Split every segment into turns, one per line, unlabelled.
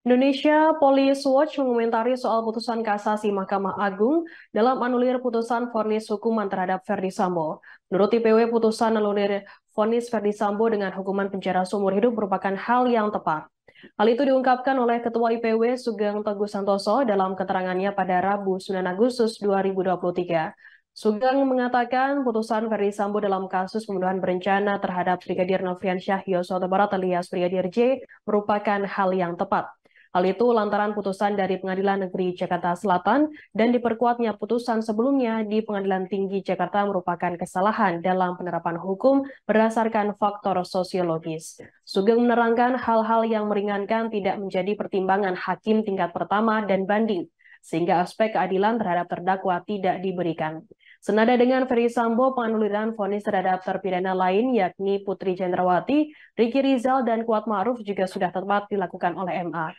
Indonesia Police Watch mengomentari soal putusan kasasi Mahkamah Agung dalam anulir putusan vonis hukuman terhadap Ferdy Sambo. Menurut IPW, putusan anulir vonis Ferdy Sambo dengan hukuman penjara seumur hidup merupakan hal yang tepat. Hal itu diungkapkan oleh Ketua IPW Sugeng Teguh Santoso dalam keterangannya pada Rabu 9 Agustus 2023. Sugeng mengatakan putusan Ferdy Sambo dalam kasus pembunuhan berencana terhadap Brigadir Nofriansyah Yosua Huta Barat alias Brigadir J merupakan hal yang tepat. Hal itu lantaran putusan dari Pengadilan Negeri Jakarta Selatan dan diperkuatnya putusan sebelumnya di Pengadilan Tinggi Jakarta merupakan kesalahan dalam penerapan hukum berdasarkan faktor sosiologis. Sugeng menerangkan hal-hal yang meringankan tidak menjadi pertimbangan hakim tingkat pertama dan banding, sehingga aspek keadilan terhadap terdakwa tidak diberikan. Senada dengan Ferdy Sambo, penganuliran vonis terhadap terpidana lain yakni Putri Chandrawati, Ricky Rizal, dan Kuat Ma'ruf juga sudah tepat dilakukan oleh MA.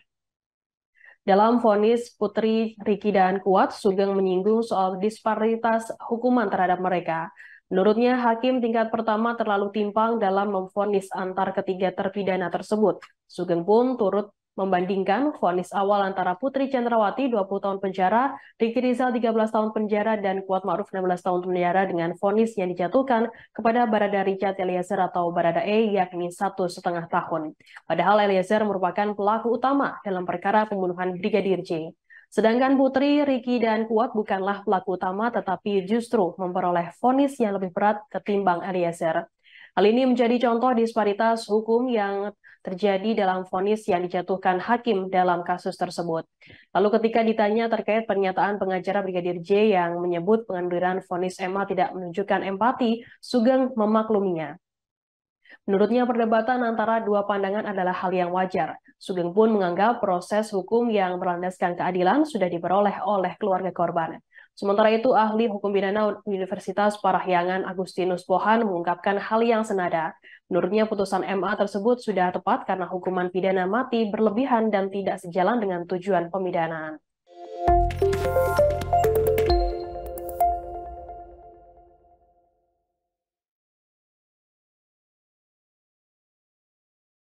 Dalam vonis Putri, Riki, dan Kuat, Sugeng menyinggung soal disparitas hukuman terhadap mereka. Menurutnya, hakim tingkat pertama terlalu timpang dalam memvonis antar ketiga terpidana tersebut. Sugeng pun turut membandingkan vonis awal antara Putri Chandrawati 20 tahun penjara, Ricky Rizal 13 tahun penjara, dan Kuat Ma'ruf 16 tahun penjara dengan vonis yang dijatuhkan kepada Barada Richard Eliezer atau Barada E yakni 1,5 tahun. Padahal Eliezer merupakan pelaku utama dalam perkara pembunuhan Brigadir J. Sedangkan Putri, Ricky, dan Kuat bukanlah pelaku utama tetapi justru memperoleh vonis yang lebih berat ketimbang Eliezer. Hal ini menjadi contoh disparitas hukum yang terjadi dalam vonis yang dijatuhkan hakim dalam kasus tersebut. Lalu ketika ditanya terkait pernyataan pengacara Brigadir J yang menyebut penganduran vonis MA tidak menunjukkan empati, Sugeng memakluminya. Menurutnya perdebatan antara dua pandangan adalah hal yang wajar. Sugeng pun menganggap proses hukum yang berlandaskan keadilan sudah diperoleh oleh keluarga korban. Sementara itu, ahli hukum pidana Universitas Parahyangan Agustinus Pohan mengungkapkan hal yang senada. Menurutnya putusan MA tersebut sudah tepat karena hukuman pidana mati berlebihan dan tidak sejalan dengan tujuan pemidanaan.